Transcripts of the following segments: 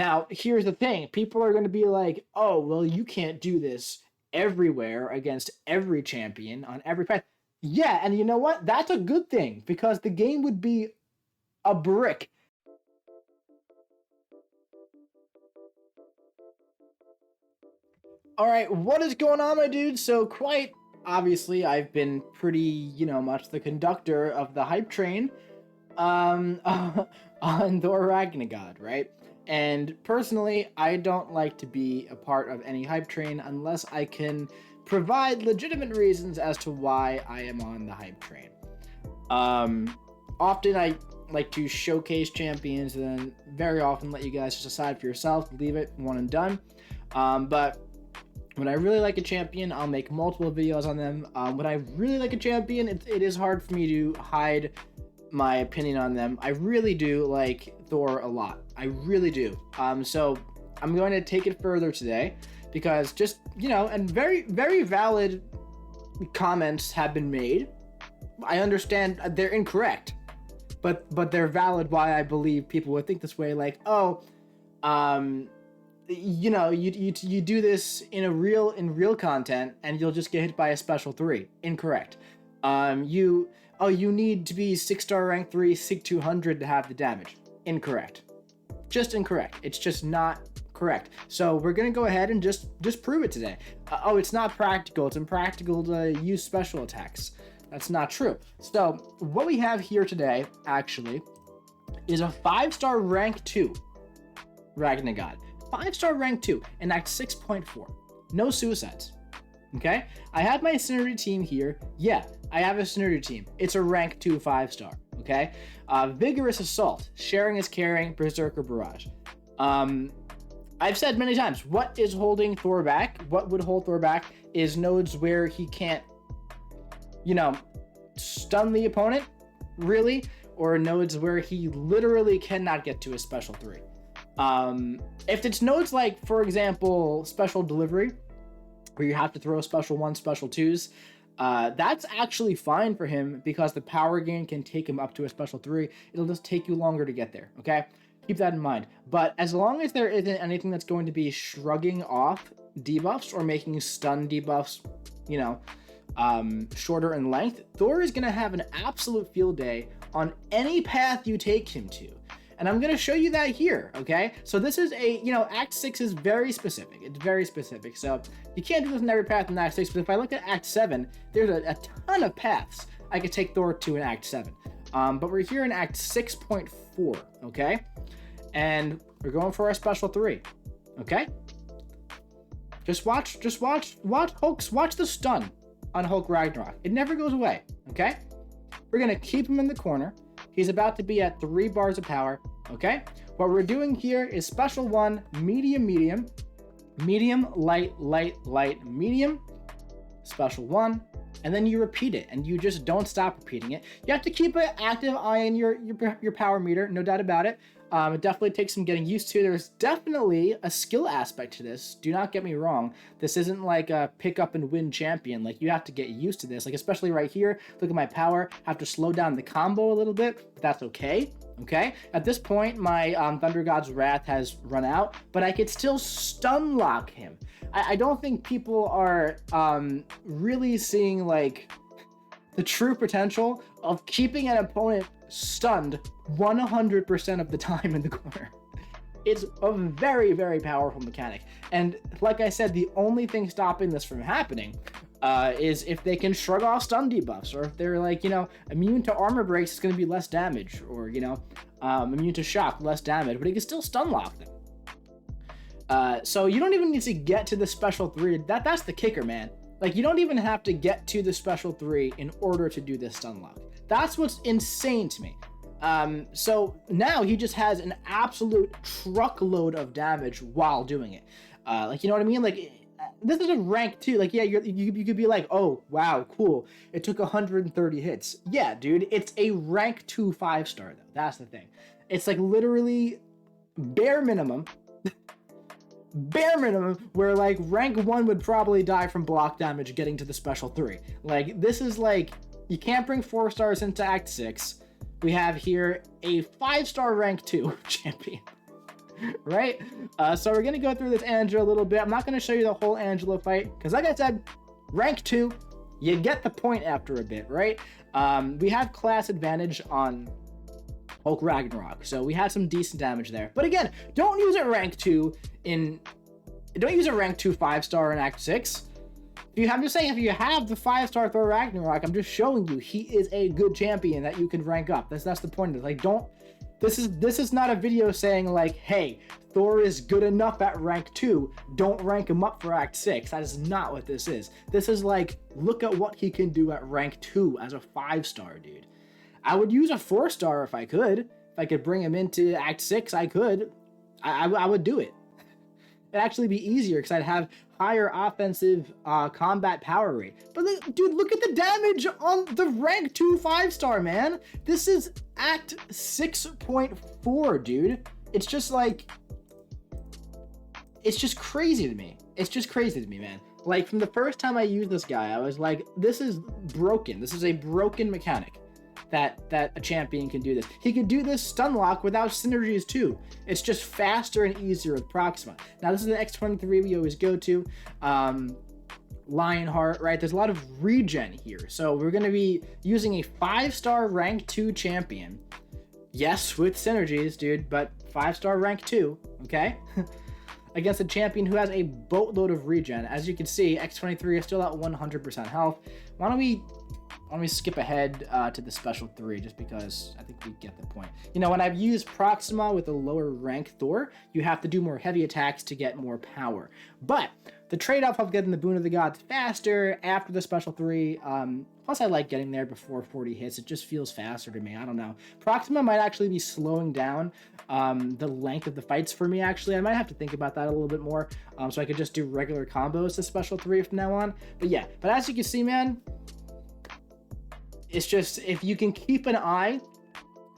Now, here's the thing. People are going to be like, oh, well, you can't do this everywhere against every champion on every path. Yeah, and you know what? That's a good thing because the game would be a brick. All right, what is going on, my dude? So, quite obviously, I've been pretty, much the conductor of the hype train on Thor RagnaGOD, right? And personally, I don't like to be a part of any hype train unless I can provide legitimate reasons as to why I am on the hype train. Often I like to showcase champions and then very often let you guys just decide for yourself, leave it one and done. But when I really like a champion, I'll make multiple videos on them. When I really like a champion, it is hard for me to hide my opinion on them. I really do like Thor a lot. I really do. So I'm going to take it further today because just, and very, very valid comments have been made. I understand they're incorrect, but they're valid why I believe people would think this way. Like, oh, you do this in real content and you'll just get hit by a special 3. Incorrect. You need to be 6-star rank 3, SIG 200 to have the damage. Incorrect. Just incorrect. It's just not correct. So we're gonna go ahead and just prove it today. It's not practical. It's impractical to use special attacks. That's not true. So what we have here today, actually, is a 5-star rank 2 RagnaGOD. 5-star rank 2 in Act 6.4. No suicides. Okay? I have my Synergy team here. Yeah, I have a Synergy team. It's a rank 2 5-star. Okay? Vigorous Assault. Sharing is caring. Berserker Barrage. I've said many times, what is holding Thor back? What would hold Thor back is nodes where he can't, stun the opponent, really, or nodes where he literally cannot get to a special 3. If it's nodes like, for example, Special Delivery, where you have to throw special 1, special 2s, that's actually fine for him because the power gain can take him up to a special 3. It'll just take you longer to get there, okay? Keep that in mind. But as long as there isn't anything that's going to be shrugging off debuffs or making stun debuffs, shorter in length, Thor is going to have an absolute field day on any path you take him to. And I'm going to show you that here, okay? So this is Act 6 is very specific. It's very specific. So you can't do this in every path in Act 6, but if I look at Act 7, there's a ton of paths I could take Thor to in Act 7. But we're here in Act 6.4, okay? And we're going for our special 3, okay? Just watch Hulk's, watch the stun on Hulk Ragnarok. It never goes away, okay? We're going to keep him in the corner. He's about to be at 3 bars of power, okay? What we're doing here is special 1, medium, medium, medium, light, light, light, medium, special 1, and then you repeat it, and you just don't stop repeating it. You have to keep an active eye on your power meter, no doubt about it. It definitely takes some getting used to. There's definitely a skill aspect to this. Do not get me wrong. This isn't like a pick up and win champion. Like, you have to get used to this. Like, especially right here, look at my power. Have to slow down the combo a little bit, but that's okay. Okay? At this point, my Thunder God's Wrath has run out, but I could still stun lock him. I don't think people are really seeing, like, the true potential of keeping an opponent stunned 100% of the time in the corner. It's a very, very powerful mechanic. And like I said, the only thing stopping this from happening is if they can shrug off stun debuffs, or if they're like, immune to armor breaks, it's going to be less damage, or, immune to shock, less damage, but he can still stun lock them. So you don't even need to get to the special 3. That's the kicker, man. Like, you don't even have to get to the special 3 in order to do this stun lock. That's what's insane to me. So now he just has an absolute truckload of damage while doing it. Like, you know what I mean? Like, this is a rank 2. Like, yeah, you could be like, oh, wow, cool. It took 130 hits. Yeah, dude, it's a rank 2 5-star, though. That's the thing. It's like literally bare minimum. Bare minimum, where like rank 1 would probably die from block damage getting to the special 3. Like, this is like, you can't bring 4 stars into Act 6. We have here a 5-star rank 2 champion. right? So we're gonna go through this Angela a little bit. I'm not gonna show you the whole Angela fight because, like I said, rank 2, you get the point after a bit, right? We have class advantage on Hulk Ragnarok, so we had some decent damage there. But again, don't use it rank 2 5-star in Act 6. I'm just saying, if you have the 5-star Thor Ragnarok, I'm just showing you he is a good champion that you can rank up. That's the point of it. Like, don't. This is not a video saying like, hey, Thor is good enough at rank 2. Don't rank him up for Act 6. That is not what this is. This is like, look at what he can do at rank 2 as a 5-star, dude. I would use a 4-star if I could. If I could bring him into Act 6, I could. I would do it. It'd actually be easier because I'd have higher offensive combat power rate. But dude, look at the damage on the rank 2 5-star, man. This is Act 6.4, dude. It's just like, it's just crazy to me. It's just crazy to me, man. Like, from the first time I used this guy, I was like, this is broken. This is a broken mechanic. That a champion can do this. He can do this stun lock without synergies too. It's just faster and easier with Proxima. Now this is the X23 we always go to. Lionheart, right? There's a lot of regen here. So we're gonna be using a 5-star rank 2 champion. Yes, with synergies, dude, but 5-star rank 2, okay? Against a champion who has a boatload of regen. As you can see, X23 is still at 100% health. Why don't we skip ahead to the special 3, just because I think we get the point. You know, when I've used Proxima with a lower rank Thor, you have to do more heavy attacks to get more power. But the trade-off of getting the Boon of the Gods faster after the special 3, plus I like getting there before 40 hits. It just feels faster to me. I don't know. Proxima might actually be slowing down the length of the fights for me, actually. I might have to think about that a little bit more, so I could just do regular combos to special 3 from now on. But yeah, but as you can see, man, it's just, if you can keep an eye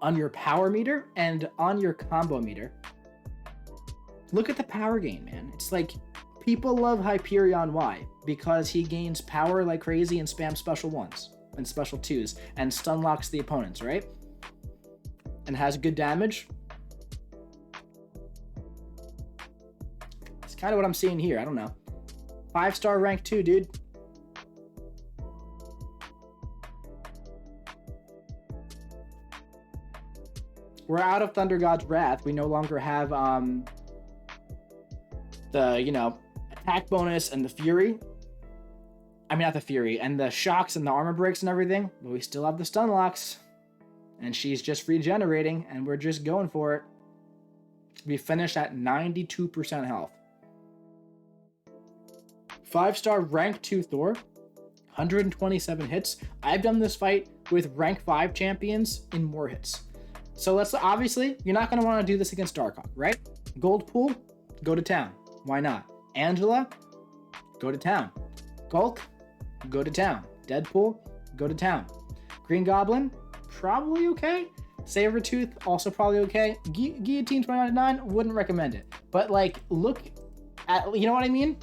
on your power meter and on your combo meter, look at the power gain, man. It's like, people love Hyperion. Why? Because he gains power like crazy and spams special 1s and special 2s and stun locks the opponents, right? And has good damage. It's kind of what I'm seeing here. I don't know. 5-star rank 2, dude. We're out of Thunder God's Wrath. We no longer have the, you know, attack bonus and the Fury. I mean, not the Fury, and the shocks and the armor breaks and everything, but we still have the stun locks. And she's just regenerating, and we're just going for it. We finished at 92% health. 5-star rank 2 Thor, 127 hits. I've done this fight with rank 5 champions in more hits. So let's, obviously, you're not going to want to do this against Darkhawk, right? Gold Pool, go to town. Why not? Angela, go to town. Gulk, go to town. Deadpool, go to town. Green Goblin, probably okay. Sabretooth, also probably okay. Guillotine 2099, wouldn't recommend it. But like, look at, you know what I mean?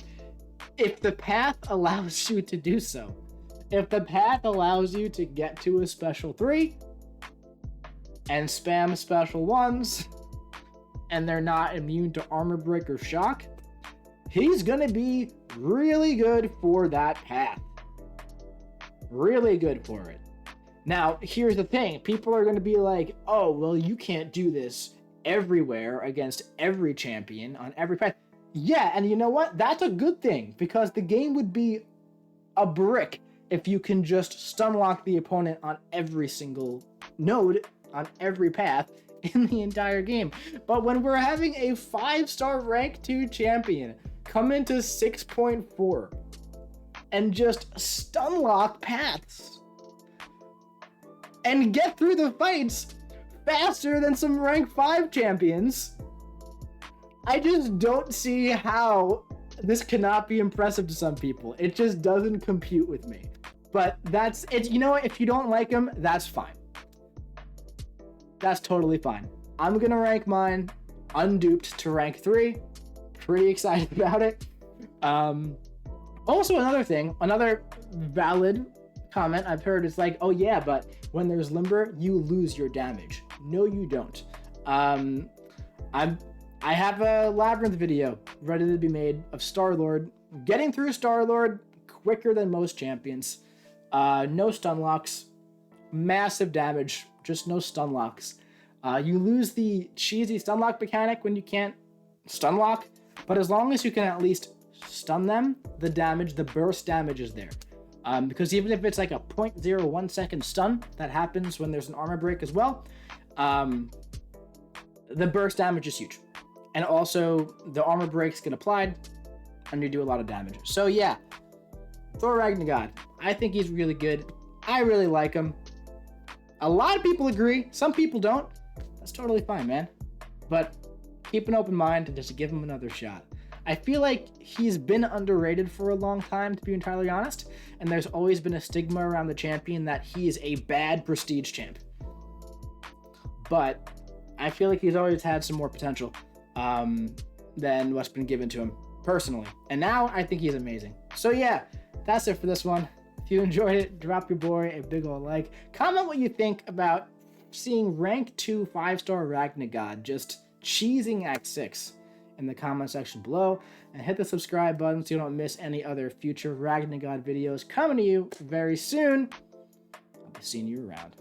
If the path allows you to do so, if the path allows you to get to a special 3, and spam special 1s, and they're not immune to armor break or shock, he's gonna be really good for that path. Really good for it. Now, here's the thing. People are gonna be like, oh, well, you can't do this everywhere against every champion on every path. Yeah, and you know what? That's a good thing, because the game would be a brick if you can just stun lock the opponent on every single node on every path in the entire game. But when we're having a 5-star rank 2 champion come into 6.4 and just stun lock paths and get through the fights faster than some rank 5 champions, I just don't see how this cannot be impressive to some people. It just doesn't compute with me. But that's it. You know what? If you don't like him, that's fine. That's totally fine. I'm gonna rank mine unduped to rank 3. Pretty excited about it. Also, another thing, another valid comment I've heard is like, oh yeah, but when there's limber, you lose your damage. No, you don't. I I have a Labyrinth video ready to be made of Star-Lord getting through Star-Lord quicker than most champions. No stun locks, massive damage, just no stun locks. You lose the cheesy stun lock mechanic when you can't stun lock, but as long as you can at least stun them, the damage, the burst damage is there. Because even if it's like a 0.01 second stun, that happens when there's an armor break as well, the burst damage is huge. And also, the armor breaks get applied, and you do a lot of damage. So yeah, Thor RagnaGOD. I think he's really good. I really like him. A lot of people agree. Some people don't. That's totally fine, man. But keep an open mind and just give him another shot. I feel like he's been underrated for a long time, to be entirely honest. And there's always been a stigma around the champion that he is a bad prestige champ. But I feel like he's always had some more potential than what's been given to him personally. And now I think he's amazing. So yeah, that's it for this one. If you enjoyed it, drop your boy a big ol' like. Comment what you think about seeing rank 2 5-star RagnaGOD just cheesing Act 6 in the comment section below. And hit the subscribe button so you don't miss any other future RagnaGOD videos coming to you very soon. I'll be seeing you around.